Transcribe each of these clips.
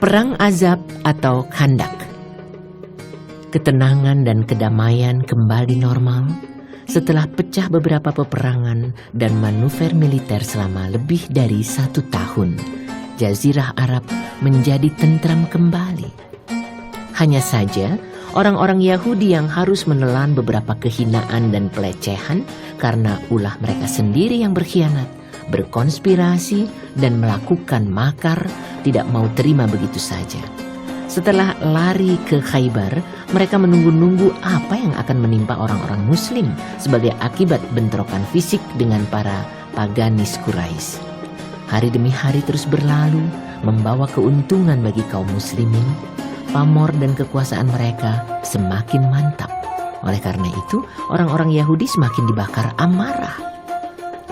Perang Azab atau Khandak. Ketenangan dan kedamaian kembali normal setelah pecah beberapa peperangan dan manuver militer selama lebih dari 1 tahun. Jazirah Arab menjadi tentram kembali. Hanya saja orang-orang Yahudi yang harus menelan beberapa kehinaan dan pelecehan karena ulah mereka sendiri yang berkhianat, berkonspirasi, dan melakukan makar tidak mau terima begitu saja. Setelah lari ke Khaybar, mereka menunggu-nunggu apa yang akan menimpa orang-orang Muslim sebagai akibat bentrokan fisik dengan para paganis Quraisy. Hari demi hari terus berlalu, membawa keuntungan bagi kaum Muslimin. Pamor dan kekuasaan mereka semakin mantap. Oleh karena itu, orang-orang Yahudi semakin dibakar amarah.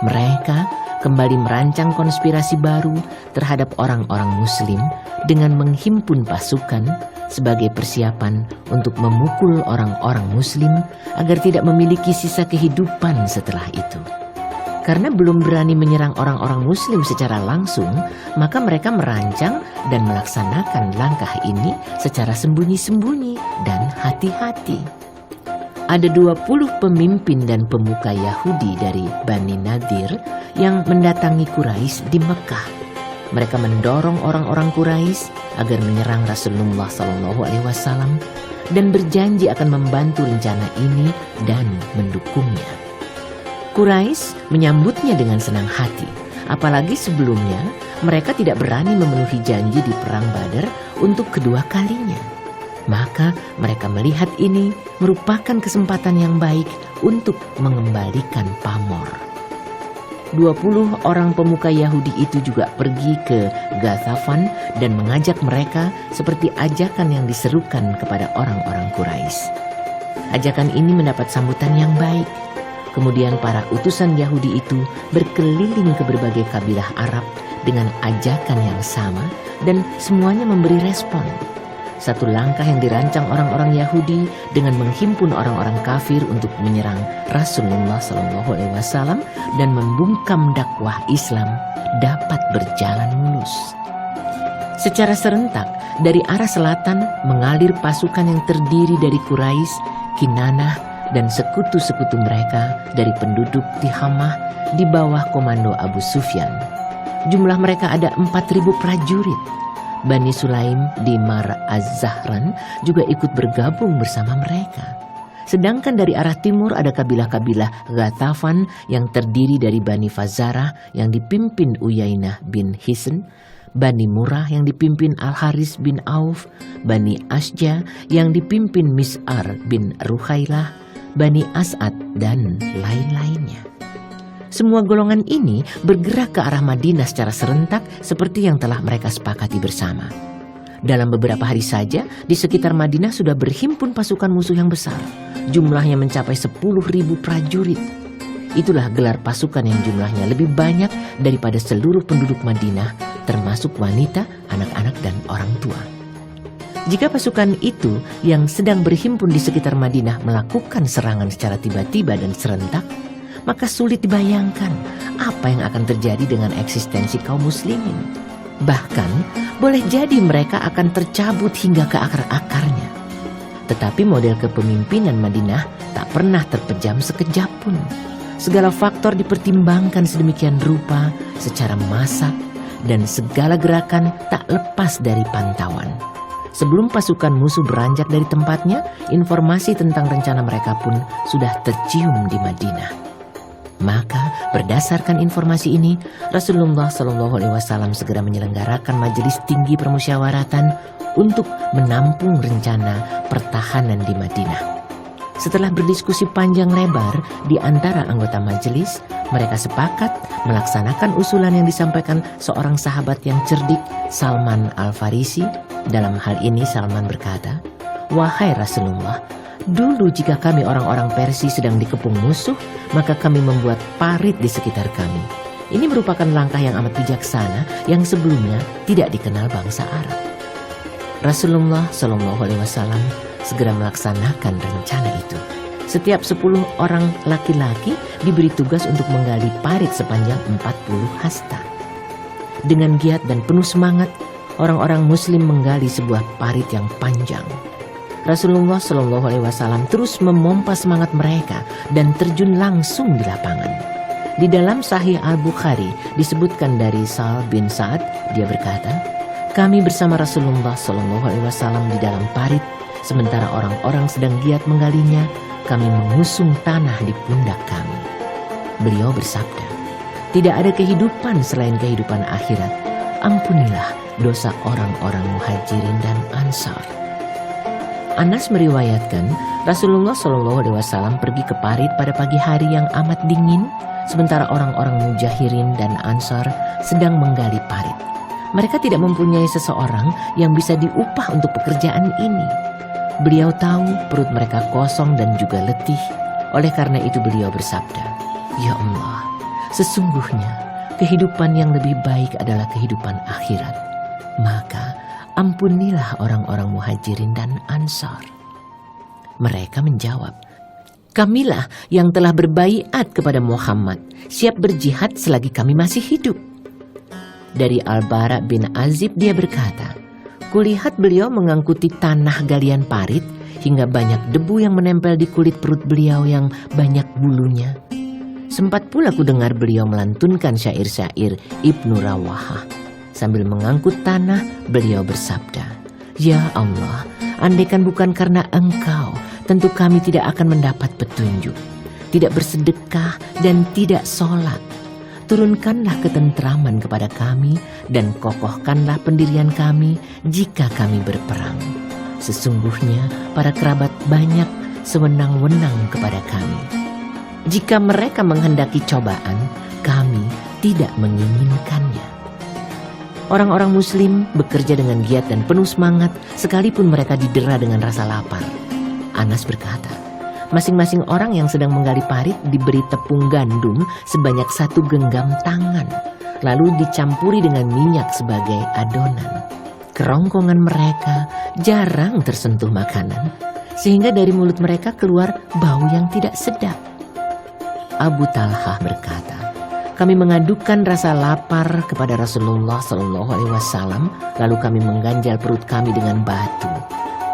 Mereka kembali merancang konspirasi baru terhadap orang-orang Muslim dengan menghimpun pasukan sebagai persiapan untuk memukul orang-orang Muslim agar tidak memiliki sisa kehidupan setelah itu. Karena belum berani menyerang orang-orang Muslim secara langsung, maka mereka merancang dan melaksanakan langkah ini secara sembunyi-sembunyi dan hati-hati. Ada 20 pemimpin dan pemuka Yahudi dari Bani Nadir yang mendatangi Quraisy di Mekah. Mereka mendorong orang-orang Quraisy agar menyerang Rasulullah SAW dan berjanji akan membantu rencana ini dan mendukungnya. Quraisy menyambutnya dengan senang hati, apalagi sebelumnya mereka tidak berani memenuhi janji di Perang Badar untuk kedua kalinya. Maka mereka melihat ini merupakan kesempatan yang baik untuk mengembalikan pamor. 20 orang pemuka Yahudi itu juga pergi ke Ghatsafan dan mengajak mereka seperti ajakan yang diserukan kepada orang-orang Quraisy. Ajakan ini mendapat sambutan yang baik. Kemudian para utusan Yahudi itu berkeliling ke berbagai kabilah Arab dengan ajakan yang sama dan semuanya memberi respon. Satu langkah yang dirancang orang-orang Yahudi dengan menghimpun orang-orang kafir untuk menyerang Rasulullah SAW dan membungkam dakwah Islam dapat berjalan mulus. Secara serentak, dari arah selatan mengalir pasukan yang terdiri dari Quraisy, Kinanah, dan sekutu-sekutu mereka dari penduduk Tihamah di bawah komando Abu Sufyan. Jumlah mereka ada 4.000 prajurit. Bani Sulaim di Mar Az-Zahran juga ikut bergabung bersama mereka. Sedangkan dari arah timur ada kabilah-kabilah Ghatsafan yang terdiri dari Bani Fazarah yang dipimpin Uyainah bin Hisn, Bani Murrah yang dipimpin Al-Haris bin Auf, Bani Asja yang dipimpin Mis'ar bin Ruhailah, Bani As'ad, dan lain-lainnya. Semua golongan ini bergerak ke arah Madinah secara serentak seperti yang telah mereka sepakati bersama. Dalam beberapa hari saja, di sekitar Madinah sudah berhimpun pasukan musuh yang besar. Jumlahnya mencapai 10.000 prajurit. Itulah gelar pasukan yang jumlahnya lebih banyak daripada seluruh penduduk Madinah, termasuk wanita, anak-anak, dan orang tua. Jika pasukan itu yang sedang berhimpun di sekitar Madinah melakukan serangan secara tiba-tiba dan serentak, maka sulit dibayangkan apa yang akan terjadi dengan eksistensi kaum muslimin. Bahkan, boleh jadi mereka akan tercabut hingga ke akar-akarnya. Tetapi model kepemimpinan Madinah tak pernah terpejam sekejap pun. Segala faktor dipertimbangkan sedemikian rupa secara masak dan segala gerakan tak lepas dari pantauan. Sebelum pasukan musuh beranjak dari tempatnya, informasi tentang rencana mereka pun sudah tercium di Madinah. Maka berdasarkan informasi ini, Rasulullah SAW segera menyelenggarakan majelis tinggi permusyawaratan untuk menampung rencana pertahanan di Madinah. Setelah berdiskusi panjang lebar di antara anggota majelis, mereka sepakat melaksanakan usulan yang disampaikan seorang sahabat yang cerdik, Salman Al-Farisi. Dalam hal ini Salman berkata, "Wahai Rasulullah, dulu jika kami orang-orang Persia sedang dikepung musuh, maka kami membuat parit di sekitar kami. Ini merupakan langkah yang amat bijaksana yang sebelumnya tidak dikenal bangsa Arab." Rasulullah SAW segera melaksanakan rencana itu. Setiap 10 orang laki-laki diberi tugas untuk menggali parit sepanjang 40 hasta. Dengan giat dan penuh semangat, orang-orang muslim menggali sebuah parit yang panjang. Rasulullah Shallallahu Alaihi Wasallam terus memompa semangat mereka dan terjun langsung di lapangan. Di dalam Sahih Al-Bukhari disebutkan dari Sa'ad bin Sa'ad, dia berkata, kami bersama Rasulullah Shallallahu Alaihi Wasallam di dalam parit, sementara orang-orang sedang giat menggalinya, kami mengusung tanah di pundak kami. Beliau bersabda, tidak ada kehidupan selain kehidupan akhirat. Ampunilah dosa orang-orang muhajirin dan ansar. Anas meriwayatkan Rasulullah Shallallahu Alaihi Wasallam pergi ke parit pada pagi hari yang amat dingin, sementara orang-orang mujahirin dan ansar sedang menggali parit. Mereka tidak mempunyai seseorang yang bisa diupah untuk pekerjaan ini. Beliau tahu perut mereka kosong dan juga letih. Oleh karena itu beliau bersabda, ya Allah, sesungguhnya kehidupan yang lebih baik adalah kehidupan akhirat. Maka ampunilah orang-orang muhajirin dan ansar. Mereka menjawab, kamilah yang telah berbaiat kepada Muhammad, siap berjihad selagi kami masih hidup. Dari Al-Bara bin Azib dia berkata, kulihat beliau mengangkuti tanah galian parit hingga banyak debu yang menempel di kulit perut beliau yang banyak bulunya. Sempat pula ku dengar beliau melantunkan syair-syair Ibnu Rawahah. Sambil mengangkut tanah, beliau bersabda, ya Allah, andaikan bukan karena Engkau, tentu kami tidak akan mendapat petunjuk, tidak bersedekah dan tidak sholat. Turunkanlah ketentraman kepada kami dan kokohkanlah pendirian kami jika kami berperang. Sesungguhnya para kerabat banyak sewenang-wenang kepada kami. Jika mereka menghendaki cobaan, kami tidak menginginkannya. Orang-orang muslim bekerja dengan giat dan penuh semangat sekalipun mereka didera dengan rasa lapar. Anas berkata, masing-masing orang yang sedang menggali parit diberi tepung gandum sebanyak 1 genggam tangan, lalu dicampuri dengan minyak sebagai adonan. Kerongkongan mereka jarang tersentuh makanan, sehingga dari mulut mereka keluar bau yang tidak sedap. Abu Talhah berkata, kami mengadukan rasa lapar kepada Rasulullah Shallallahu Alaihi Wasallam, lalu kami mengganjal perut kami dengan batu.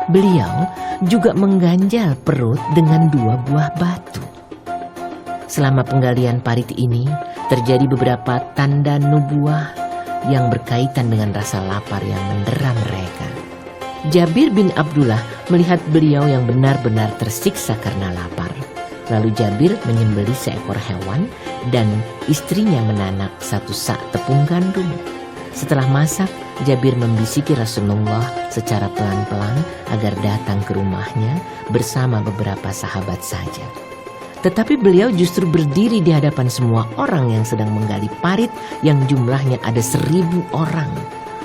Beliau juga mengganjal perut dengan 2 buah batu. Selama penggalian parit ini, terjadi beberapa tanda nubuah yang berkaitan dengan rasa lapar yang mendera mereka. Jabir bin Abdullah melihat beliau yang benar-benar tersiksa karena lapar. Lalu Jabir menyembelih seekor hewan dan istrinya menanak 1 sak tepung gandum. Setelah masak, Jabir membisiki Rasulullah secara pelan-pelan agar datang ke rumahnya bersama beberapa sahabat saja. Tetapi beliau justru berdiri di hadapan semua orang yang sedang menggali parit yang jumlahnya ada 1000 orang.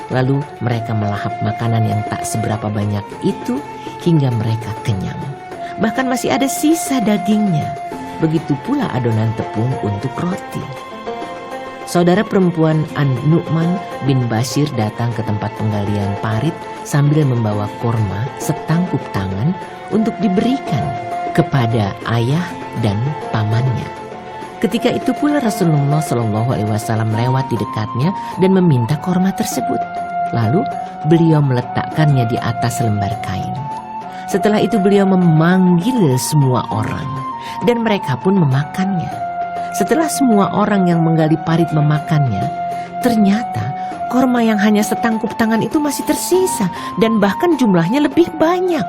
Lalu mereka melahap makanan yang tak seberapa banyak itu hingga mereka kenyang. Bahkan masih ada sisa dagingnya. Begitu pula adonan tepung untuk roti. Saudara perempuan An-Nu'man bin Bashir datang ke tempat penggalian parit sambil membawa korma setangkup tangan untuk diberikan kepada ayah dan pamannya. Ketika itu pula Rasulullah Shallallahu Alaihi Wasallam lewat di dekatnya dan meminta korma tersebut. Lalu beliau meletakkannya di atas lembar kain. Setelah itu beliau memanggil semua orang dan mereka pun memakannya. Setelah semua orang yang menggali parit memakannya, ternyata korma yang hanya setangkup tangan itu masih tersisa dan bahkan jumlahnya lebih banyak.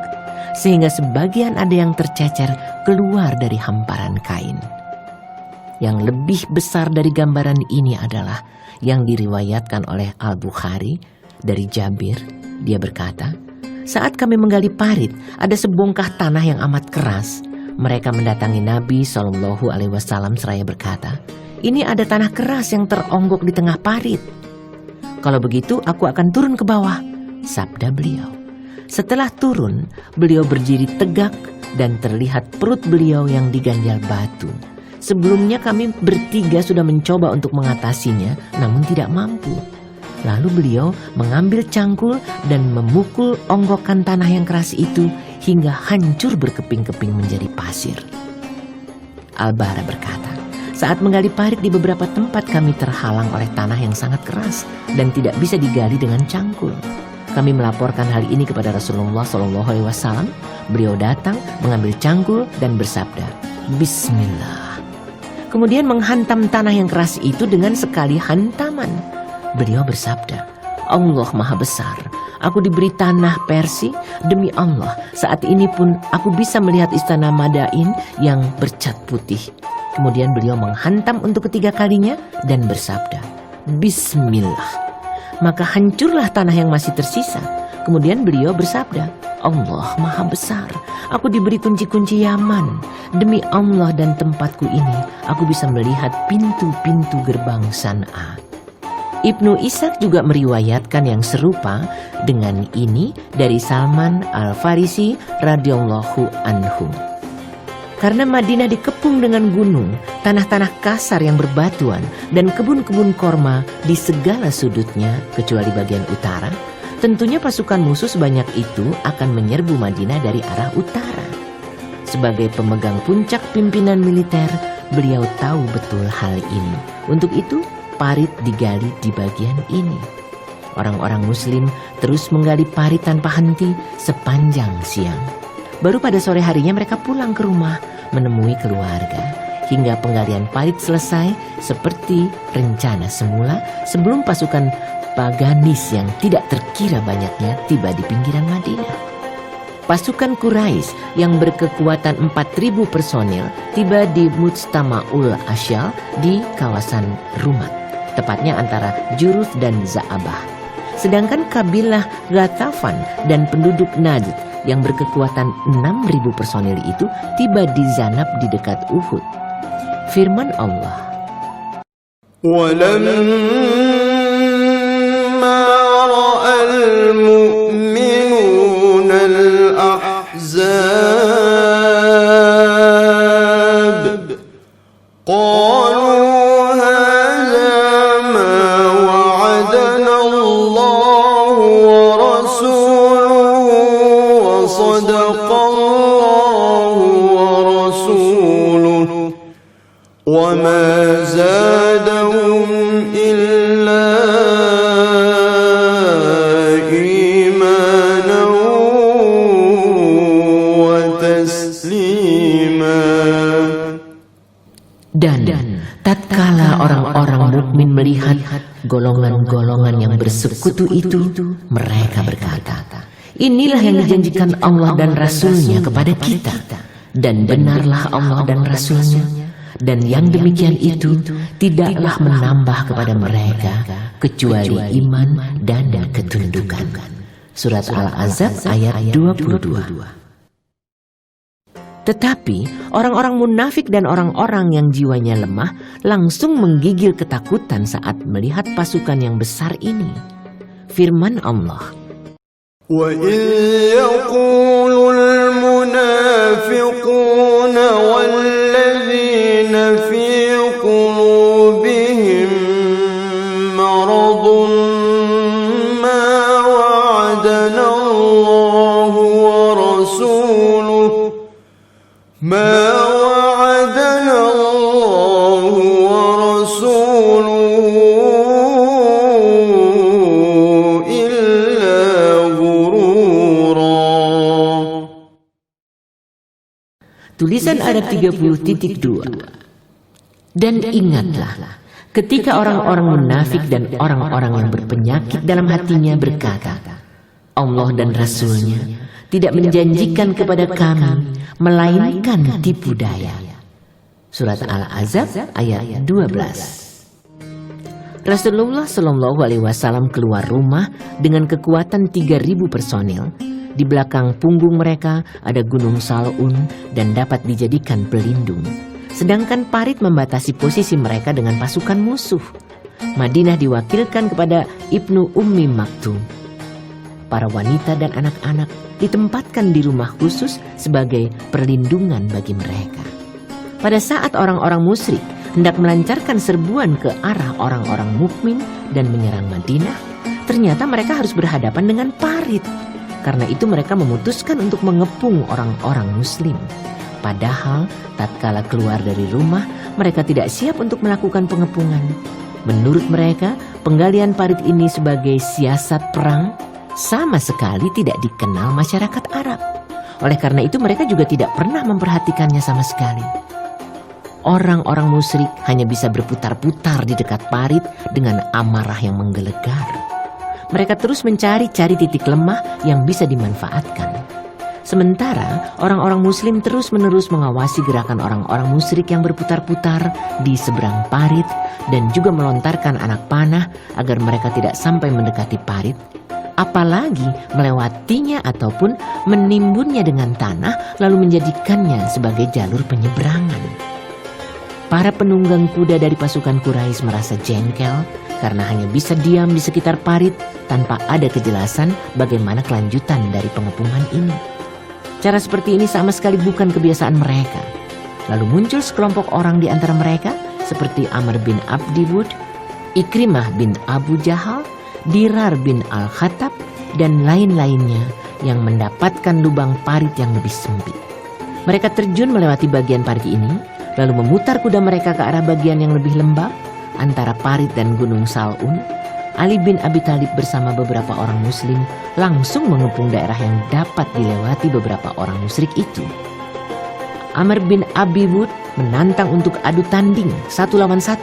Sehingga sebagian ada yang tercecer keluar dari hamparan kain. Yang lebih besar dari gambaran ini adalah yang diriwayatkan oleh Al-Bukhari dari Jabir. Dia berkata, saat kami menggali parit, ada sebongkah tanah yang amat keras. Mereka mendatangi Nabi Shallallahu Alaihi Wasallam seraya berkata, ini ada tanah keras yang teronggok di tengah parit. Kalau begitu aku akan turun ke bawah, sabda beliau. Setelah turun, beliau berdiri tegak dan terlihat perut beliau yang diganjal batu. Sebelumnya kami bertiga sudah mencoba untuk mengatasinya, namun tidak mampu. Lalu beliau mengambil cangkul dan memukul onggokan tanah yang keras itu hingga hancur berkeping-keping menjadi pasir. Al-Bara berkata, Saat menggali parit di beberapa tempat kami terhalang oleh tanah yang sangat keras dan tidak bisa digali dengan cangkul. Kami melaporkan hal ini kepada Rasulullah SAW. Beliau datang, mengambil cangkul dan bersabda, Bismillah. Kemudian menghantam tanah yang keras itu dengan sekali hantaman. Beliau bersabda, Allah Maha Besar. Aku diberi tanah Persia, demi Allah, saat ini pun aku bisa melihat istana Madain yang bercat putih. Kemudian beliau menghantam untuk ketiga kalinya dan bersabda, Bismillah. Maka hancurlah tanah yang masih tersisa. Kemudian beliau bersabda, Allah Maha Besar. Aku diberi kunci-kunci Yaman. Demi Allah dan tempatku ini, aku bisa melihat pintu-pintu gerbang San'a. Ibnu Ishaq juga meriwayatkan yang serupa dengan ini dari Salman Al-Farisi radhiyallahu anhu. Karena Madinah dikepung dengan gunung, tanah-tanah kasar yang berbatuan, dan kebun-kebun korma di segala sudutnya kecuali bagian utara, tentunya pasukan musuh sebanyak itu akan menyerbu Madinah dari arah utara. Sebagai pemegang puncak pimpinan militer, beliau tahu betul hal ini. Untuk itu, parit digali di bagian ini. Orang-orang muslim terus menggali parit tanpa henti sepanjang siang. Baru pada sore harinya mereka pulang ke rumah menemui keluarga. Hingga penggalian parit selesai seperti rencana semula sebelum pasukan Paganis yang tidak terkira banyaknya tiba di pinggiran Madinah. Pasukan Quraisy yang berkekuatan 4.000 personil tiba di Mujtama'ul Asyal di kawasan Rumat, tepatnya antara Juruf dan Za'abah. Sedangkan kabilah Ghatafan dan penduduk Najd yang berkekuatan 6.000 personil itu tiba di Zanab di dekat Uhud. Firman Allah, وَلَمَّا رَأَى الْمُؤْمِنُونَ الْأَحْزَابَ قَالُوا هَذَا مَا وَعَدَنَا اللَّهُ وَرَسُولُهُ وَصَدَقَ اللَّهُ وَرَسُولُهُ وَمَا زَادَهُمْ إِلَّا إِيمَانًا وَتَسْلِيمًا. dan tatkala orang-orang mukmin melihat golongan-golongan yang bersekutu itu, mereka berkata, inilah yang dijanjikan Allah dan Rasul-Nya kepada kita, dan benarlah Allah dan Rasul-Nya, dan yang demikian itu tidaklah menambah kepada mereka kecuali iman dan ketundukan. Surat Al-Ahzab ayat 22. Tetapi orang-orang munafik dan orang-orang yang jiwanya lemah langsung menggigil ketakutan saat melihat pasukan yang besar ini. Firman Allah, وَإِذْ يَقُولُ الْمُنَافِقُونَ وَالَّذِينَ فِي قُلُوبِهِم مَّرَضٌ مَّا وَعَدَنَا اللَّهُ وَرَسُولُهُ Tulisan Arab 30.2. Dan ingatlah ketika orang-orang munafik dan orang-orang yang berpenyakit dalam hatinya berkata, Allah dan Rasul-Nya tidak menjanjikan kepada kami melainkan tipu daya. Surat Al-Ahzab ayat 12. Rasulullah SAW keluar rumah dengan kekuatan 3.000 personil. Di belakang punggung mereka ada gunung Sal'un dan dapat dijadikan pelindung. Sedangkan parit membatasi posisi mereka dengan pasukan musuh. Madinah diwakilkan kepada Ibnu Ummi Maktum. Para wanita dan anak-anak ditempatkan di rumah khusus sebagai perlindungan bagi mereka. Pada saat orang-orang musyrik hendak melancarkan serbuan ke arah orang-orang mukmin dan menyerang Madinah, ternyata mereka harus berhadapan dengan parit. Karena itu mereka memutuskan untuk mengepung orang-orang muslim. Padahal tatkala keluar dari rumah, mereka tidak siap untuk melakukan pengepungan. Menurut mereka, penggalian parit ini sebagai siasat perang sama sekali tidak dikenal masyarakat Arab. Oleh karena itu mereka juga tidak pernah memperhatikannya sama sekali. Orang-orang musyrik hanya bisa berputar-putar di dekat parit dengan amarah yang menggelegar. Mereka terus mencari-cari titik lemah yang bisa dimanfaatkan. Sementara orang-orang muslim terus-menerus mengawasi gerakan orang-orang musyrik yang berputar-putar di seberang parit dan juga melontarkan anak panah agar mereka tidak sampai mendekati parit, apalagi melewatinya ataupun menimbunnya dengan tanah lalu menjadikannya sebagai jalur penyeberangan. Para penunggang kuda dari pasukan Quraisy merasa jengkel karena hanya bisa diam di sekitar parit tanpa ada kejelasan bagaimana kelanjutan dari pengepungan ini. Cara seperti ini sama sekali bukan kebiasaan mereka. Lalu muncul sekelompok orang di antara mereka seperti Amr bin Abdi Wud, Ikrimah bin Abu Jahal, Dirar bin Al-Khattab, dan lain-lainnya yang mendapatkan lubang parit yang lebih sempit. Mereka terjun melewati bagian parit ini, lalu memutar kuda mereka ke arah bagian yang lebih lembab antara parit dan gunung Sal'un. Ali bin Abi Thalib bersama beberapa orang muslim langsung mengepung daerah yang dapat dilewati beberapa orang musyrik itu. Amr bin Abi Wud menantang untuk adu tanding 1 lawan 1.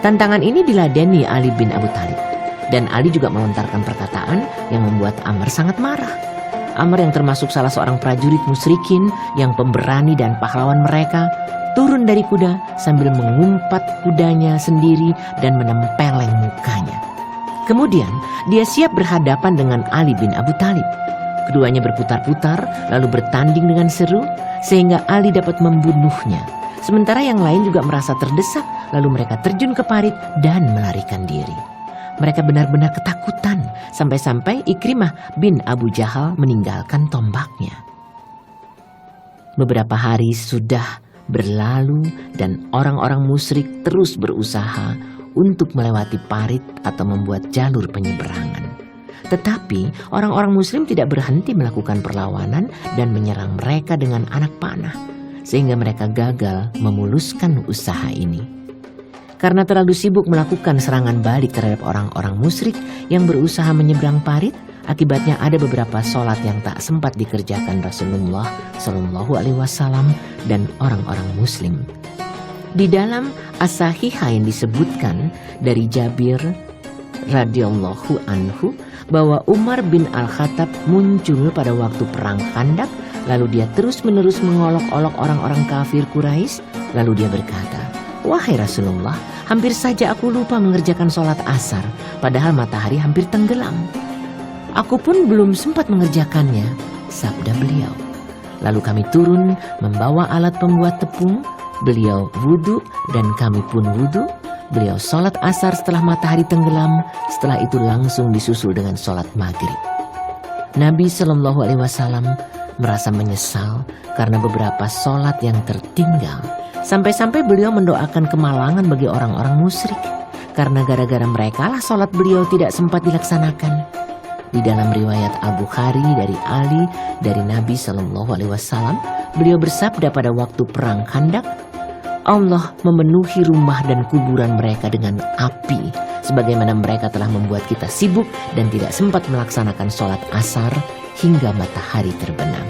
Tantangan ini diladeni Ali bin Abi Thalib. Dan Ali juga melontarkan perkataan yang membuat Amr sangat marah. Amr yang termasuk salah seorang prajurit musyrikin yang pemberani dan pahlawan mereka, turun dari kuda sambil mengumpat kudanya sendiri dan menempeleng mukanya. Kemudian dia siap berhadapan dengan Ali bin Abi Thalib. Keduanya berputar-putar lalu bertanding dengan seru sehingga Ali dapat membunuhnya. Sementara yang lain juga merasa terdesak lalu mereka terjun ke parit dan melarikan diri. Mereka benar-benar ketakutan sampai-sampai Ikrimah bin Abu Jahal meninggalkan tombaknya. Beberapa hari sudah berlalu dan orang-orang musyrik terus berusaha untuk melewati parit atau membuat jalur penyeberangan. Tetapi orang-orang muslim tidak berhenti melakukan perlawanan dan menyerang mereka dengan anak panah, sehingga mereka gagal memuluskan usaha ini. Karena terlalu sibuk melakukan serangan balik terhadap orang-orang musyrik yang berusaha menyeberang parit, akibatnya ada beberapa sholat yang tak sempat dikerjakan Rasulullah Shallallahu Alaihi Wasallam dan orang-orang Muslim. Di dalam As-Sahihain disebutkan dari Jabir radhiyallahu anhu bahwa Umar bin Al-Khattab muncul pada waktu perang Khandaq, lalu dia terus-menerus mengolok-olok orang-orang kafir Quraisy, lalu dia berkata, "Wahai Rasulullah, hampir saja aku lupa mengerjakan sholat asar, padahal matahari hampir tenggelam." "Aku pun belum sempat mengerjakannya," sabda beliau. Lalu kami turun membawa alat pembuat tepung, beliau wudhu dan kami pun wudhu. Beliau sholat asar setelah matahari tenggelam, setelah itu langsung disusul dengan sholat maghrib. Nabi Shallallahu Alaihi Wasallam merasa menyesal karena beberapa sholat yang tertinggal. Sampai-sampai beliau mendoakan kemalangan bagi orang-orang musyrik, karena gara-gara mereka lah sholat beliau tidak sempat dilaksanakan. Di dalam riwayat Al-Bukhari dari Ali dari Nabi Shallallahu Alaihi Wasallam, beliau bersabda pada waktu perang Khandaq, "Allah memenuhi rumah dan kuburan mereka dengan api, sebagaimana mereka telah membuat kita sibuk dan tidak sempat melaksanakan sholat asar hingga matahari terbenam."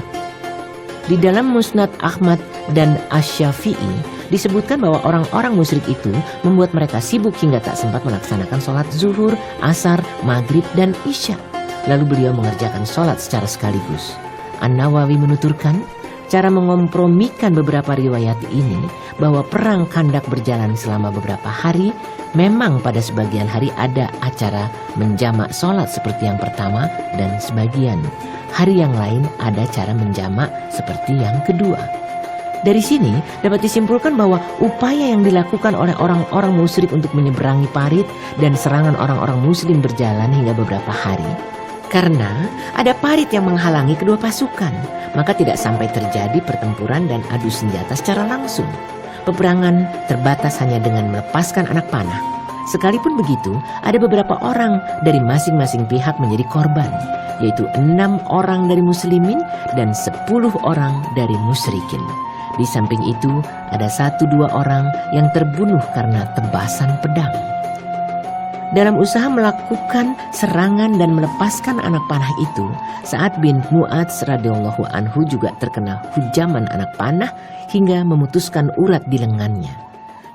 Di dalam Musnad Ahmad dan Asy-Syafi'i disebutkan bahwa orang-orang musyrik itu membuat mereka sibuk hingga tak sempat melaksanakan sholat zuhur, asar, maghrib, dan isya. Lalu beliau mengerjakan sholat secara sekaligus. An-Nawawi menuturkan, cara mengompromikan beberapa riwayat ini bahwa perang Khandaq berjalan selama beberapa hari, memang pada sebagian hari ada acara menjamak sholat seperti yang pertama dan sebagian hari yang lain ada cara menjamak seperti yang kedua. Dari sini dapat disimpulkan bahwa upaya yang dilakukan oleh orang-orang musyrik untuk menyeberangi parit dan serangan orang-orang muslim berjalan hingga beberapa hari. Karena ada parit yang menghalangi kedua pasukan, maka tidak sampai terjadi pertempuran dan adu senjata secara langsung. Peperangan terbatas hanya dengan melepaskan anak panah. Sekalipun begitu, ada beberapa orang dari masing-masing pihak menjadi korban, yaitu 6 orang dari muslimin dan 10 orang dari musyrikin. Di samping itu, ada 1-2 orang yang terbunuh karena tebasan pedang. Dalam usaha melakukan serangan dan melepaskan anak panah itu, Sa'ad bin Mu'adz radhiyallahu anhu juga terkena hujaman anak panah hingga memutuskan urat di lengannya.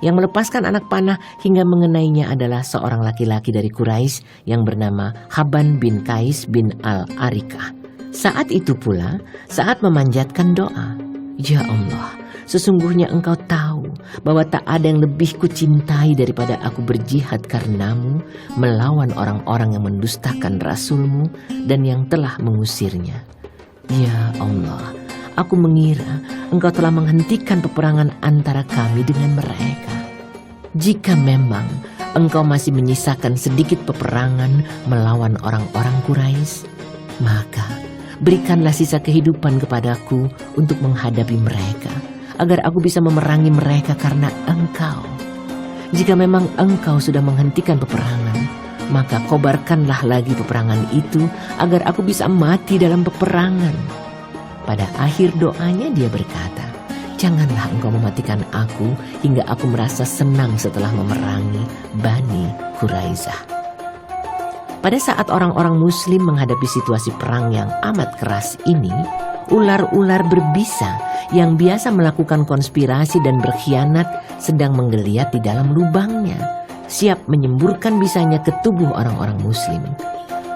Yang melepaskan anak panah hingga mengenainya adalah seorang laki-laki dari Quraisy yang bernama Haban bin Qais bin Al-Arikah. Saat itu pula, Sa'ad memanjatkan doa, "Ya Allah, sesungguhnya Engkau tahu bahwa tak ada yang lebih kucintai daripada aku berjihad karenamu melawan orang-orang yang mendustakan Rasul-Mu dan yang telah mengusirnya. Ya Allah, aku mengira Engkau telah menghentikan peperangan antara kami dengan mereka. Jika memang Engkau masih menyisakan sedikit peperangan melawan orang-orang Quraisy, maka berikanlah sisa kehidupan kepadaku untuk menghadapi mereka, agar aku bisa memerangi mereka karena Engkau. Jika memang Engkau sudah menghentikan peperangan, maka kobarkanlah lagi peperangan itu agar aku bisa mati dalam peperangan." Pada akhir doanya dia berkata, "Janganlah Engkau mematikan aku hingga aku merasa senang setelah memerangi Bani Quraizah." Pada saat orang-orang muslim menghadapi situasi perang yang amat keras ini, ular-ular berbisa yang biasa melakukan konspirasi dan berkhianat sedang menggeliat di dalam lubangnya, siap menyemburkan bisanya ke tubuh orang-orang muslim.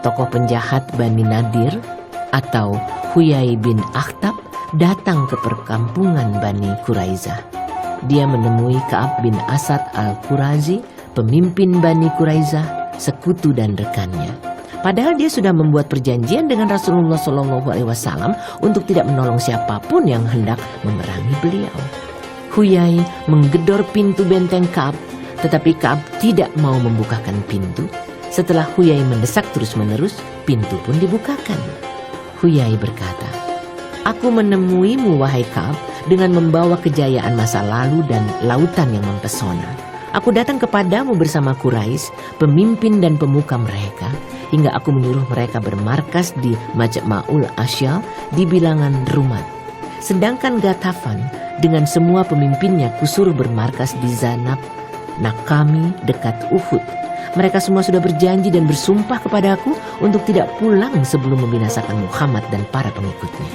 Tokoh penjahat Bani Nadir atau Huyai bin Akhtab datang ke perkampungan Bani Quraizah. Dia menemui Ka'ab bin Asad al-Qurazi, pemimpin Bani Quraizah, sekutu dan rekannya. Padahal dia sudah membuat perjanjian dengan Rasulullah SAW untuk tidak menolong siapapun yang hendak memerangi beliau. Huyai menggedor pintu benteng Ka'ab, tetapi Ka'ab tidak mau membukakan pintu. Setelah Huyai mendesak terus-menerus, pintu pun dibukakan. Huyai berkata, "Aku menemuimu wahai Ka'ab dengan membawa kejayaan masa lalu dan lautan yang mempesona. Aku datang kepadamu bersama Quraisy, pemimpin dan pemuka mereka, hingga aku menyuruh mereka bermarkas di Majma'ul Asyal di bilangan Rumat. Sedangkan Ghatafan dengan semua pemimpinnya kusuruh bermarkas di Zanab, Nakami dekat Uhud. Mereka semua sudah berjanji dan bersumpah kepadaku untuk tidak pulang sebelum membinasakan Muhammad dan para pengikutnya."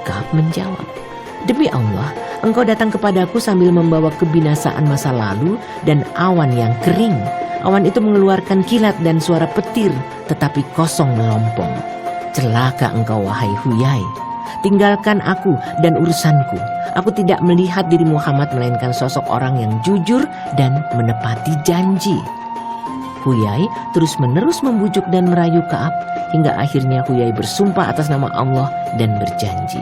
Ka'ab menjawab, "Demi Allah, engkau datang kepadaku sambil membawa kebinasaan masa lalu dan awan yang kering. Awan itu mengeluarkan kilat dan suara petir, tetapi kosong melompong. Celaka engkau wahai Huyai. Tinggalkan aku dan urusanku. Aku tidak melihat diri Muhammad melainkan sosok orang yang jujur dan menepati janji." Huyai terus-menerus membujuk dan merayu Ka'ab hingga akhirnya Huyai bersumpah atas nama Allah dan berjanji,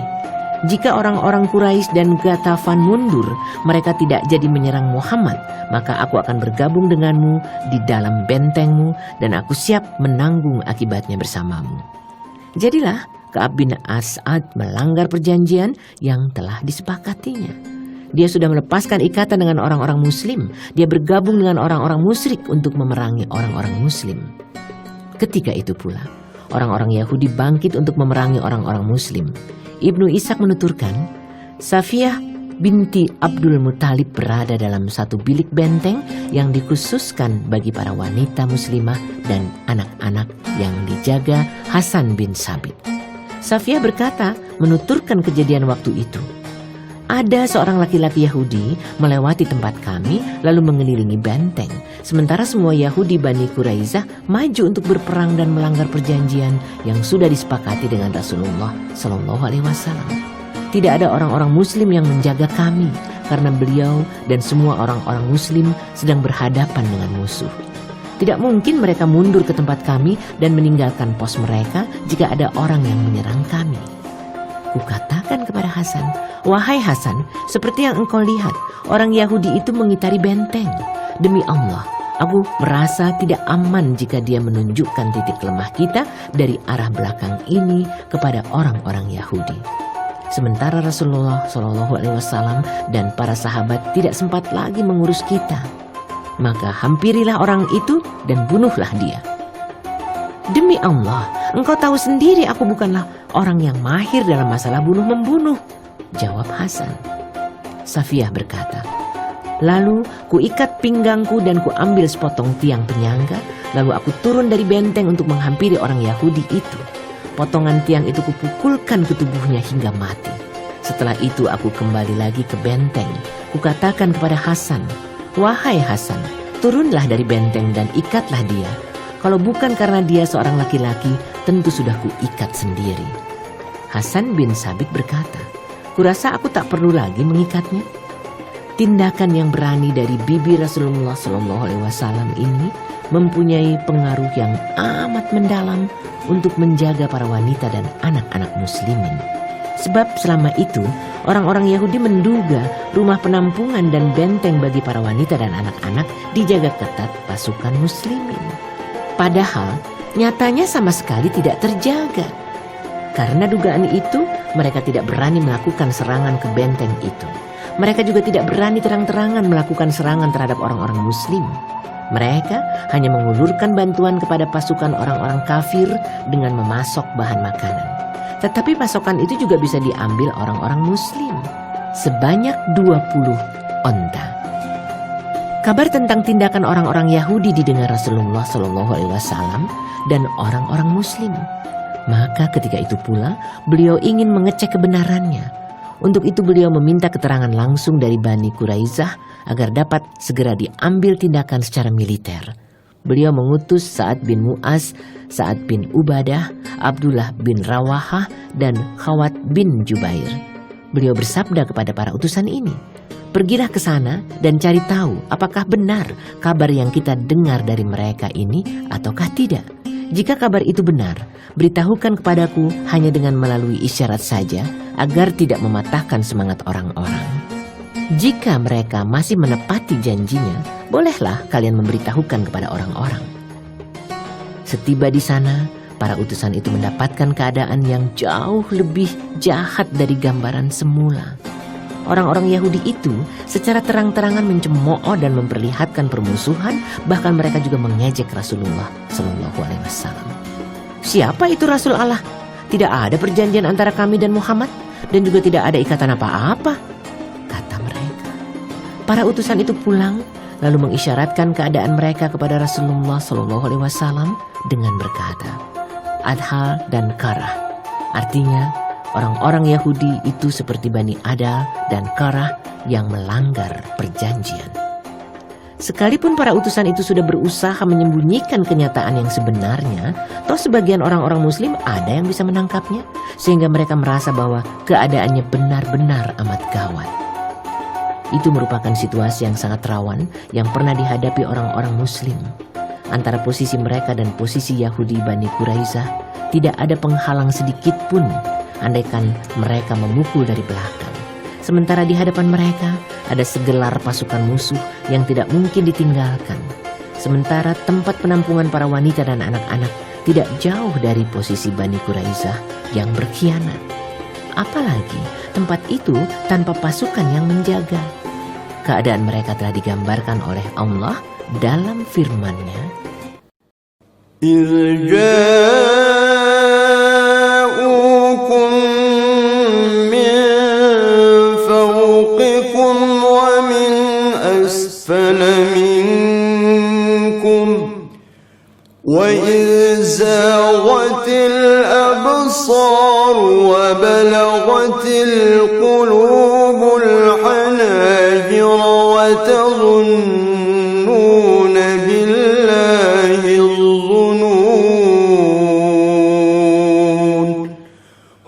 "Jika orang-orang Quraisy dan Ghatafan mundur, mereka tidak jadi menyerang Muhammad, maka aku akan bergabung denganmu di dalam bentengmu dan aku siap menanggung akibatnya bersamamu." Jadilah Ka'ab bin As'ad melanggar perjanjian yang telah disepakatinya. Dia sudah melepaskan ikatan dengan orang-orang muslim. Dia bergabung dengan orang-orang musyrik untuk memerangi orang-orang muslim. Ketika itu pula, orang-orang Yahudi bangkit untuk memerangi orang-orang muslim. Ibnu Ishaq menuturkan, Safiyah binti Abdul Muthalib berada dalam satu bilik benteng yang dikhususkan bagi para wanita muslimah dan anak-anak yang dijaga Hasan bin Sabit. Safiyah berkata, menuturkan kejadian waktu itu, "Ada seorang laki-laki Yahudi melewati tempat kami lalu mengelilingi benteng. Sementara semua Yahudi Bani Quraizah maju untuk berperang dan melanggar perjanjian yang sudah disepakati dengan Rasulullah SAW. Tidak ada orang-orang muslim yang menjaga kami karena beliau dan semua orang-orang muslim sedang berhadapan dengan musuh. Tidak mungkin mereka mundur ke tempat kami dan meninggalkan pos mereka jika ada orang yang menyerang kami. Kukatakan kepada Hasan, 'Wahai Hasan, seperti yang engkau lihat, orang Yahudi itu mengitari benteng. Demi Allah, aku merasa tidak aman jika dia menunjukkan titik lemah kita dari arah belakang ini kepada orang-orang Yahudi.' Sementara Rasulullah SAW dan para sahabat tidak sempat lagi mengurus kita. maka hampirilah orang itu dan bunuhlah dia. Demi Allah, engkau tahu sendiri aku bukanlah orang yang mahir dalam masalah bunuh-membunuh, jawab Hasan. Safiyah berkata, lalu kuikat pinggangku dan kuambil sepotong tiang penyangga, lalu aku turun dari benteng untuk menghampiri orang Yahudi itu. Potongan tiang itu kupukulkan ke tubuhnya hingga mati. Setelah itu aku kembali lagi ke benteng. Kukatakan kepada Hasan, wahai Hasan, turunlah dari benteng dan ikatlah dia. Kalau bukan karena dia seorang laki-laki, tentu sudah kuikat sendiri. Hasan bin Sabit berkata, kurasa aku tak perlu lagi mengikatnya. Tindakan yang berani dari bibi Rasulullah SAW ini mempunyai pengaruh yang amat mendalam untuk menjaga para wanita dan anak-anak muslimin. Sebab selama itu orang-orang Yahudi menduga rumah penampungan dan benteng bagi para wanita dan anak-anak dijaga ketat pasukan muslimin. Padahal nyatanya sama sekali tidak terjaga. Karena dugaan itu, mereka tidak berani melakukan serangan ke benteng itu. Mereka juga tidak berani terang-terangan melakukan serangan terhadap orang-orang muslim. Mereka hanya mengulurkan bantuan kepada pasukan orang-orang kafir dengan memasok bahan makanan. Tetapi pasokan itu juga bisa diambil orang-orang muslim. Sebanyak 20 onta. Kabar tentang tindakan orang-orang Yahudi didengar Rasulullah SAW dan orang-orang muslim. Maka ketika itu pula beliau ingin mengecek kebenarannya. Untuk itu beliau meminta keterangan langsung dari Bani Quraizah agar dapat segera diambil tindakan secara militer. Beliau mengutus Sa'ad bin Mu'az, Sa'ad bin Ubadah, Abdullah bin Rawahah, dan Khawat bin Jubair. Beliau bersabda kepada para utusan ini, pergilah ke sana dan cari tahu apakah benar kabar yang kita dengar dari mereka ini ataukah tidak. Jika kabar itu benar, beritahukan kepadaku hanya dengan melalui isyarat saja agar tidak mematahkan semangat orang-orang. Jika mereka masih menepati janjinya, bolehlah kalian memberitahukan kepada orang-orang. Setiba di sana, para utusan itu mendapatkan keadaan yang jauh lebih jahat dari gambaran semula. Orang-orang Yahudi itu secara terang-terangan mencemooh dan memperlihatkan permusuhan, bahkan mereka juga mengejek Rasulullah SAW. Siapa itu Rasul Allah? Tidak ada perjanjian antara kami dan Muhammad, dan juga tidak ada ikatan apa-apa, kata mereka. Para utusan itu pulang, lalu mengisyaratkan keadaan mereka kepada Rasulullah SAW dengan berkata, Adha dan Karah. Artinya, orang-orang Yahudi itu seperti Bani Adal dan Karah yang melanggar perjanjian. Sekalipun para utusan itu sudah berusaha menyembunyikan kenyataan yang sebenarnya, toh sebagian orang-orang muslim ada yang bisa menangkapnya, sehingga mereka merasa bahwa keadaannya benar-benar amat gawat. Itu merupakan situasi yang sangat rawan yang pernah dihadapi orang-orang muslim. Antara posisi mereka dan posisi Yahudi Bani Quraizah tidak ada penghalang sedikit pun, andaikan mereka memukul dari belakang. Sementara di hadapan mereka ada segelar pasukan musuh yang tidak mungkin ditinggalkan. Sementara tempat penampungan para wanita dan anak-anak tidak jauh dari posisi Bani Quraizah yang berkhianat. Apalagi tempat itu tanpa pasukan yang menjaga. Keadaan mereka telah digambarkan oleh Allah dalam firman-Nya, إذ جاءوكم من فوقكم ومن أسفل منكم وإذ زاغت الأبصار وبلغت القلوب الحناجر وتظنون بالله الظنون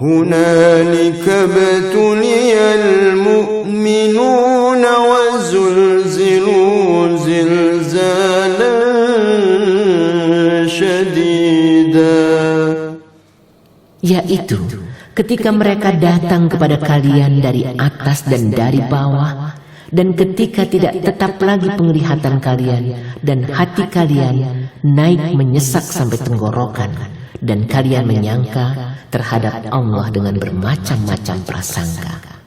هنالك ابتلي المؤمنون وزلزلوا زلزالا شديدا. yaitu ketika mereka datang kepada kalian dari atas dan dari bawah, dan ketika tidak tetap lagi penglihatan kalian dan hati kalian naik menyesak sampai tenggorokan, dan kalian menyangka terhadap Allah dengan bermacam-macam prasangka.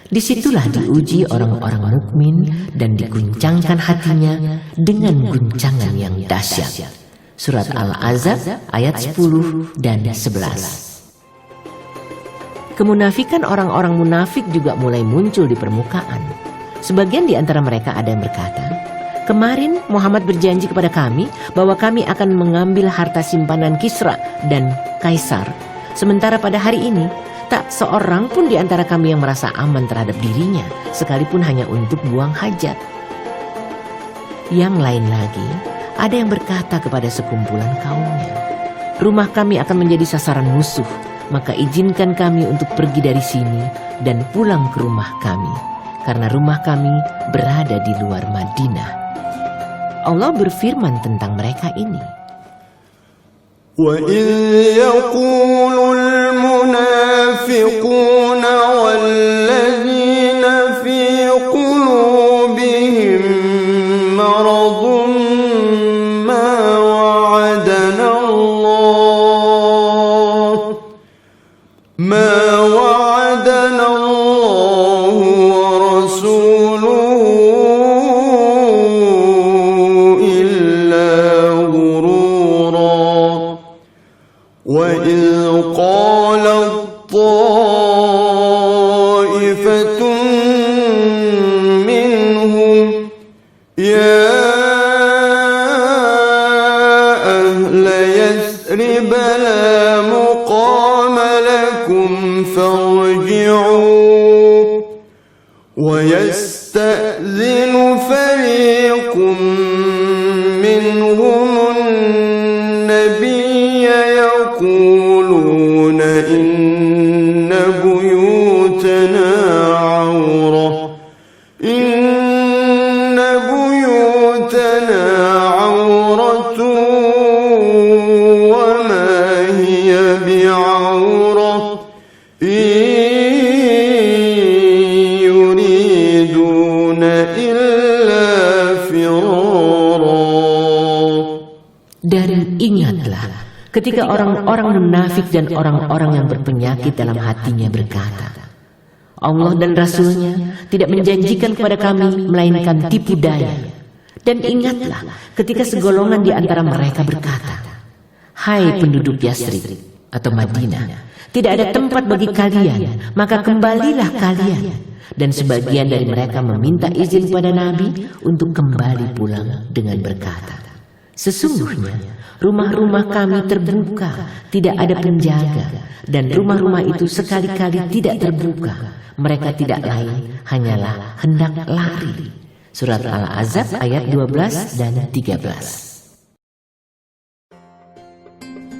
Disitulah diuji orang-orang mukmin dan diguncangkan hatinya dengan guncangan yang dahsyat. Surat Al-Ahzab ayat 10 dan 11. Kemunafikan orang-orang munafik juga mulai muncul di permukaan. Sebagian di antara mereka ada yang berkata, "Kemarin Muhammad berjanji kepada kami bahwa kami akan mengambil harta simpanan Kisra dan Kaisar. Sementara pada hari ini, tak seorang pun di antara kami yang merasa aman terhadap dirinya, sekalipun hanya untuk buang hajat." Yang lain lagi, ada yang berkata kepada sekumpulan kaumnya, "Rumah kami akan menjadi sasaran musuh, maka izinkan kami untuk pergi dari sini dan pulang ke rumah kami, karena rumah kami berada di luar Madinah." Allah berfirman tentang mereka ini, وَإِذْ يَقُولُ الْمُنَافِقُونَ وَالَّذِينَ فِي قُلُوبِهِم مَّرَضٌ مَّا وَعَدَنَا اللَّهُ وَرَسُولُهُ وَإِذْ قَالَتْ طَائِفَةٌ مِّنْهُمْ يَا أَهْلَ يَثْرِبَ لَا مُقَامَ لَكُمْ فَارْجِعُوا وَيَسْتَأْذِنُ فَرِيقٌ مِّنْهُمُ النَّبِيَّ يقولون إن بيوتنا عورة وما هي بعورة إن يريدون إلا فرارا. Dan ingatlah ketika orang-orang munafik dan orang-orang yang berpenyakit dalam hatinya berkata, "Allah dan Rasul-Nya tidak menjanjikan kepada kami melainkan tipu daya." Dan ingatlah ketika segolongan di antara mereka berkata, "Hai penduduk Yasrib atau Madinah, tidak ada tempat bagi kalian, maka kembalilah kalian." Dan sebagian dari mereka meminta izin kepada Nabi untuk kembali pulang dengan berkata, "Sesungguhnya rumah-rumah kami terbuka, tidak ada penjaga, dan rumah-rumah itu sekali-kali tidak terbuka. Mereka tidak lain hanyalah hendak lari." Surat Al-Ahzab ayat 12 dan 13.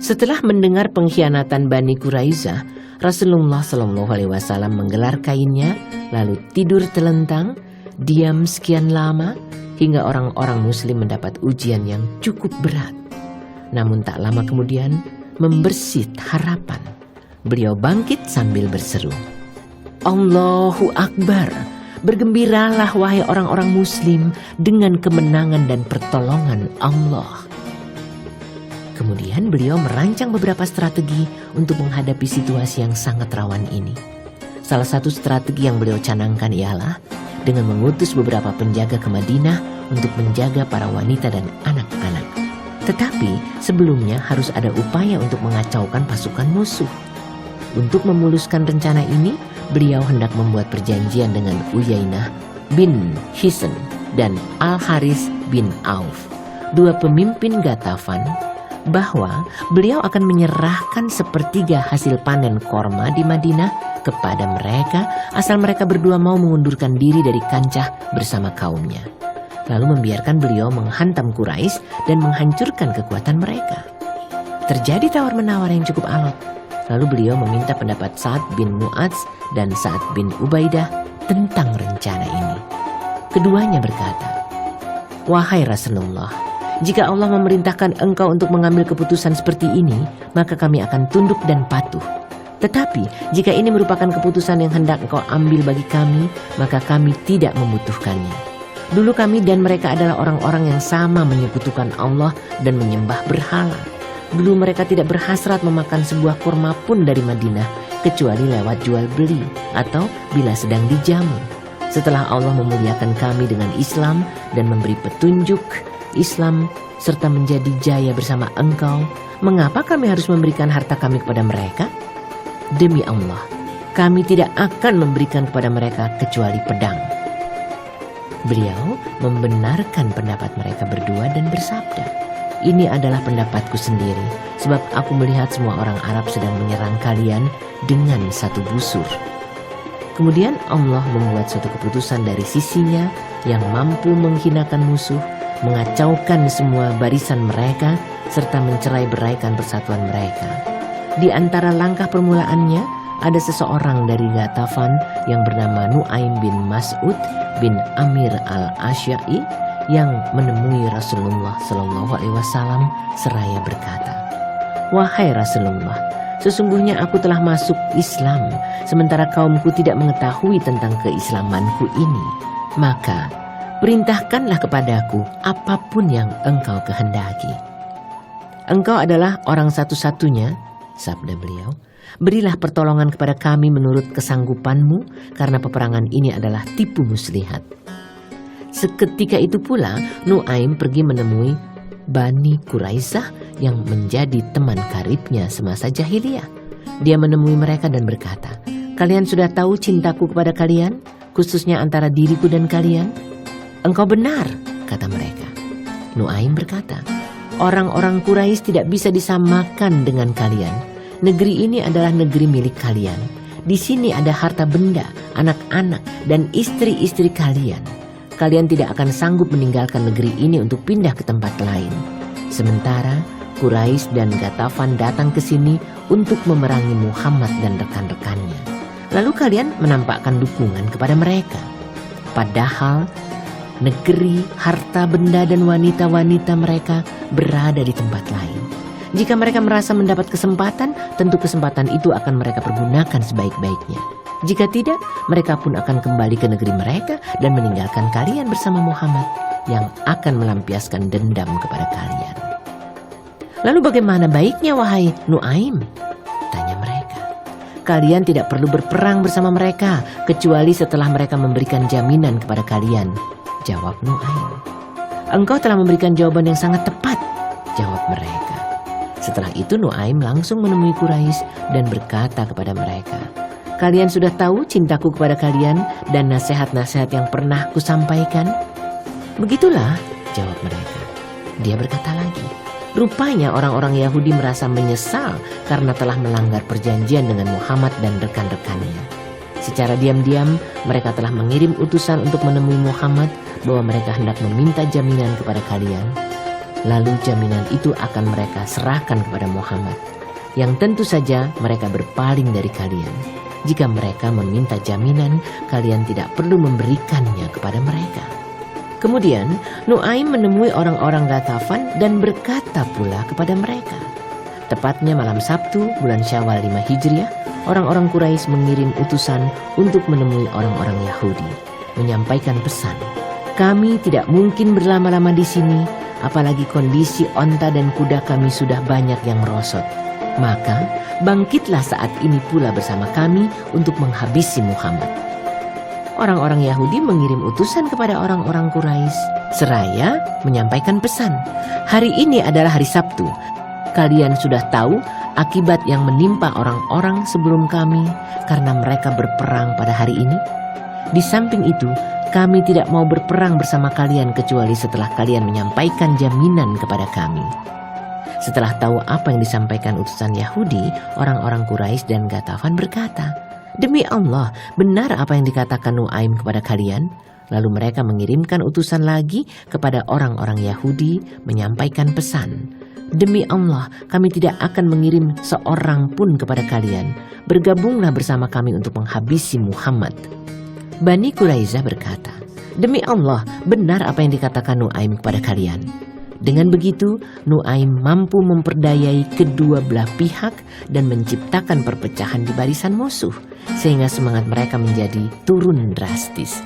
Setelah mendengar pengkhianatan Bani Quraisyah, Rasulullah SAW menggelar kainnya, lalu tidur telentang, diam sekian lama, hingga orang-orang muslim mendapat ujian yang cukup berat. Namun tak lama kemudian membersit harapan. Beliau bangkit sambil berseru, "Allahu Akbar! Bergembiralah wahai orang-orang muslim dengan kemenangan dan pertolongan Allah." Kemudian beliau merancang beberapa strategi untuk menghadapi situasi yang sangat rawan ini. Salah satu strategi yang beliau canangkan ialah dengan mengutus beberapa penjaga ke Madinah untuk menjaga para wanita dan anak-anak. Tetapi sebelumnya harus ada upaya untuk mengacaukan pasukan musuh. Untuk memuluskan rencana ini, beliau hendak membuat perjanjian dengan Uyainah bin Hisn dan Al-Haris bin Auf, dua pemimpin Ghatafan, bahwa beliau akan menyerahkan sepertiga hasil panen korma di Madinah kepada mereka asal mereka berdua mau mengundurkan diri dari kancah bersama kaumnya, lalu membiarkan beliau menghantam Quraisy dan menghancurkan kekuatan mereka. Terjadi tawar-menawar yang cukup alot. Lalu beliau meminta pendapat Sa'ad bin Mu'adz dan Sa'ad bin Ubaidah tentang rencana ini. Keduanya berkata, "Wahai Rasulullah, jika Allah memerintahkan engkau untuk mengambil keputusan seperti ini, maka kami akan tunduk dan patuh. Tetapi jika ini merupakan keputusan yang hendak engkau ambil bagi kami, maka kami tidak membutuhkannya. Dulu kami dan mereka adalah orang-orang yang sama menyekutukan Allah dan menyembah berhala. Dulu mereka tidak berhasrat memakan sebuah kurma pun dari Madinah, kecuali lewat jual beli atau bila sedang dijamu. Setelah Allah memuliakan kami dengan Islam dan memberi petunjuk Islam serta menjadi jaya bersama Engkau, mengapa kami harus memberikan harta kami kepada mereka? Demi Allah, kami tidak akan memberikan kepada mereka kecuali pedang. Beliau membenarkan pendapat mereka berdua dan bersabda, "Ini adalah pendapatku sendiri, sebab aku melihat semua orang Arab sedang menyerang kalian dengan satu busur." Kemudian Allah membuat suatu keputusan dari sisinya yang mampu menghinakan musuh, mengacaukan semua barisan mereka, serta mencerai-beraikan persatuan mereka. Di antara langkah permulaannya, ada seseorang dari Ghatafan yang bernama Nu'aim bin Mas'ud bin Amir al-Ashya'i yang menemui Rasulullah SAW seraya berkata, "Wahai Rasulullah, sesungguhnya aku telah masuk Islam, sementara kaumku tidak mengetahui tentang keislamanku ini. Maka perintahkanlah kepadaku apapun yang engkau kehendaki." "Engkau adalah orang satu-satunya," sabda beliau, "berilah pertolongan kepada kami menurut kesanggupanmu, karena peperangan ini adalah tipu muslihat." Seketika itu pula Nu'aim pergi menemui Bani Quraisyah yang menjadi teman karibnya semasa jahiliyah. Dia menemui mereka dan berkata, "Kalian sudah tahu cintaku kepada kalian, khususnya antara diriku dan kalian?" "Engkau benar," kata mereka. Nu'aim berkata, "Orang-orang Quraisy tidak bisa disamakan dengan kalian. Negeri ini adalah negeri milik kalian. Di sini ada harta benda, anak-anak, dan istri-istri kalian. Kalian tidak akan sanggup meninggalkan negeri ini untuk pindah ke tempat lain. Sementara Quraisy dan Ghatafan datang ke sini untuk memerangi Muhammad dan rekan-rekannya. Lalu kalian menampakkan dukungan kepada mereka. Padahal negeri, harta benda, dan wanita-wanita mereka berada di tempat lain. Jika mereka merasa mendapat kesempatan, tentu kesempatan itu akan mereka pergunakan sebaik-baiknya. Jika tidak, mereka pun akan kembali ke negeri mereka dan meninggalkan kalian bersama Muhammad yang akan melampiaskan dendam kepada kalian." "Lalu bagaimana baiknya, wahai Nu'aim?" tanya mereka. "Kalian tidak perlu berperang bersama mereka, kecuali setelah mereka memberikan jaminan kepada kalian," jawab Nu'aim. "Engkau telah memberikan jawaban yang sangat tepat," jawab mereka. Setelah itu Nu'aim langsung menemui Quraisy dan berkata kepada mereka, "Kalian sudah tahu cintaku kepada kalian dan nasihat-nasihat yang pernah kusampaikan?" "Begitulah," jawab mereka. Dia berkata lagi, "Rupanya orang-orang Yahudi merasa menyesal karena telah melanggar perjanjian dengan Muhammad dan rekan-rekannya. Secara diam-diam mereka telah mengirim utusan untuk menemui Muhammad bahwa mereka hendak meminta jaminan kepada kalian. Lalu jaminan itu akan mereka serahkan kepada Muhammad, yang tentu saja mereka berpaling dari kalian. Jika mereka meminta jaminan, kalian tidak perlu memberikannya kepada mereka." Kemudian Nu'aim menemui orang-orang Ghatafan dan berkata pula kepada mereka. Tepatnya malam Sabtu bulan Syawal 5 Hijriah, orang-orang Quraisy mengirim utusan untuk menemui orang-orang Yahudi, menyampaikan pesan, "Kami tidak mungkin berlama-lama di sini, apalagi kondisi onta dan kuda kami sudah banyak yang merosot. Maka bangkitlah saat ini pula bersama kami untuk menghabisi Muhammad." Orang-orang Yahudi mengirim utusan kepada orang-orang Quraisy seraya menyampaikan pesan, "Hari ini adalah hari Sabtu. Kalian sudah tahu akibat yang menimpa orang-orang sebelum kami karena mereka berperang pada hari ini. Di samping itu, kami tidak mau berperang bersama kalian kecuali setelah kalian menyampaikan jaminan kepada kami." Setelah tahu apa yang disampaikan utusan Yahudi, orang-orang Quraisy dan Ghatafan berkata, "Demi Allah, benar apa yang dikatakan Nu'aim kepada kalian." Lalu mereka mengirimkan utusan lagi kepada orang-orang Yahudi menyampaikan pesan, "Demi Allah, kami tidak akan mengirim seorang pun kepada kalian. Bergabunglah bersama kami untuk menghabisi Muhammad." Bani Quraisyah berkata, "Demi Allah, benar apa yang dikatakan Nu'aim kepada kalian." Dengan begitu, Nu'aim mampu memperdayai kedua belah pihak dan menciptakan perpecahan di barisan musuh, sehingga semangat mereka menjadi turun drastis.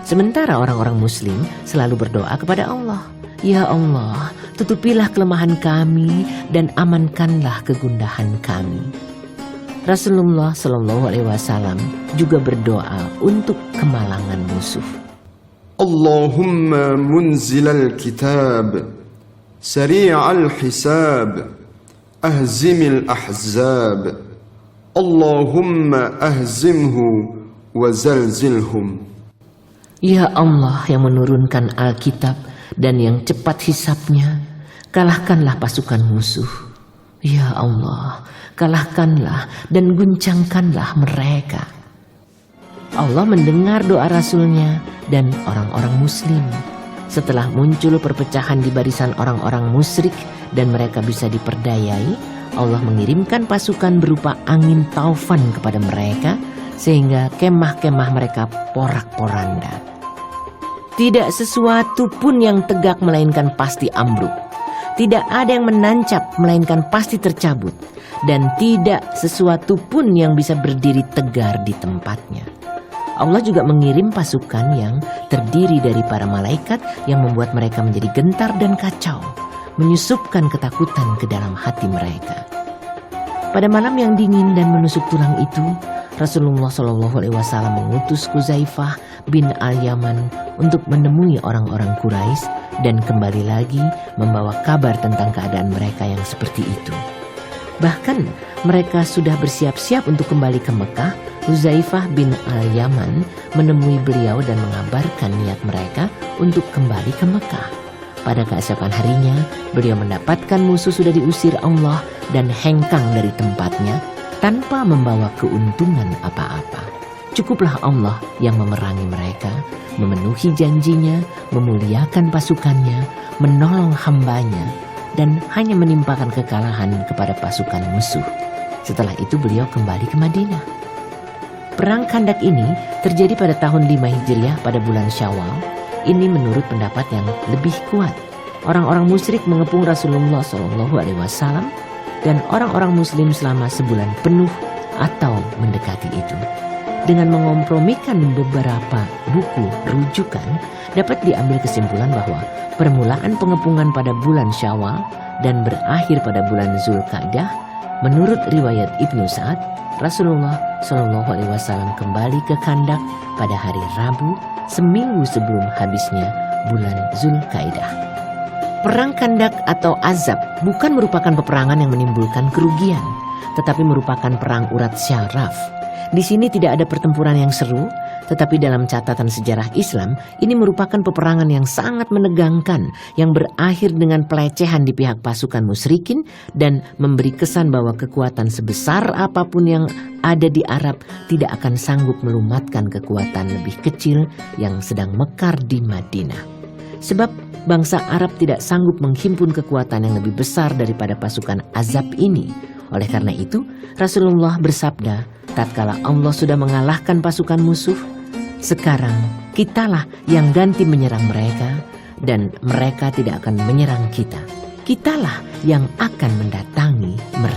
Sementara orang-orang Muslim selalu berdoa kepada Allah, "Ya Allah, tutupilah kelemahan kami dan amankanlah kegundahan kami." Rasulullah Shallallahu Alaihi Wasallam juga berdoa untuk kemalangan musuh. Allahumma munzilal kitab, sari'al hisab, ahzimil ahzab, Allahumma ahzimhu wa zalzilhum. Ya Allah yang menurunkan Alkitab dan yang cepat hisabnya, kalahkanlah pasukan musuh. Ya Allah, kalahkanlah dan guncangkanlah mereka. Allah mendengar doa Rasulnya dan orang-orang muslim. Setelah muncul perpecahan di barisan orang-orang musyrik dan mereka bisa diperdayai, Allah mengirimkan pasukan berupa angin taufan kepada mereka sehingga kemah-kemah mereka porak-poranda. Tidak sesuatu pun yang tegak melainkan pasti ambruk. Tidak ada yang menancap melainkan pasti tercabut. Dan tidak sesuatu pun yang bisa berdiri tegar di tempatnya. Allah juga mengirim pasukan yang terdiri dari para malaikat yang membuat mereka menjadi gentar dan kacau, menyusupkan ketakutan ke dalam hati mereka. Pada malam yang dingin dan menusuk tulang itu, Rasulullah SAW mengutus Huzaifah bin Al-Yaman untuk menemui orang-orang Quraisy dan kembali lagi membawa kabar tentang keadaan mereka yang seperti itu. Bahkan mereka sudah bersiap-siap untuk kembali ke Mekah. Huzaifah bin Al-Yaman menemui beliau dan mengabarkan niat mereka untuk kembali ke Mekah. Pada keesokan harinya, beliau mendapatkan musuh sudah diusir Allah dan hengkang dari tempatnya tanpa membawa keuntungan apa-apa. Cukuplah Allah yang memerangi mereka, memenuhi janjinya, memuliakan pasukannya, menolong hambanya, dan hanya menimpakan kekalahan kepada pasukan musuh. Setelah itu beliau kembali ke Madinah. Perang Khandak ini terjadi pada tahun 5 Hijriah pada bulan Syawal. Ini menurut pendapat yang lebih kuat. Orang-orang musyrik mengepung Rasulullah SAW dan orang-orang muslim selama sebulan penuh atau mendekati itu. Dengan mengompromikan beberapa buku rujukan, dapat diambil kesimpulan bahwa permulaan pengepungan pada bulan Syawal dan berakhir pada bulan Zulkaidah. Menurut riwayat Ibnu Sa'ad, Rasulullah SAW kembali ke Khandak pada hari Rabu, seminggu sebelum habisnya bulan Zulkaidah. Perang Khandak atau Azab bukan merupakan peperangan yang menimbulkan kerugian, tetapi merupakan perang urat syaraf. Di sini tidak ada pertempuran yang seru, tetapi dalam catatan sejarah Islam, ini merupakan peperangan yang sangat menegangkan yang berakhir dengan pelecehan di pihak pasukan musyrikin dan memberi kesan bahwa kekuatan sebesar apapun yang ada di Arab tidak akan sanggup melumatkan kekuatan lebih kecil yang sedang mekar di Madinah. Sebab bangsa Arab tidak sanggup menghimpun kekuatan yang lebih besar daripada pasukan Azab ini. Oleh karena itu, Rasulullah bersabda, tatkala Allah sudah mengalahkan pasukan musuh, sekarang kitalah yang ganti menyerang mereka dan mereka tidak akan menyerang kita. Kitalah yang akan mendatangi mereka.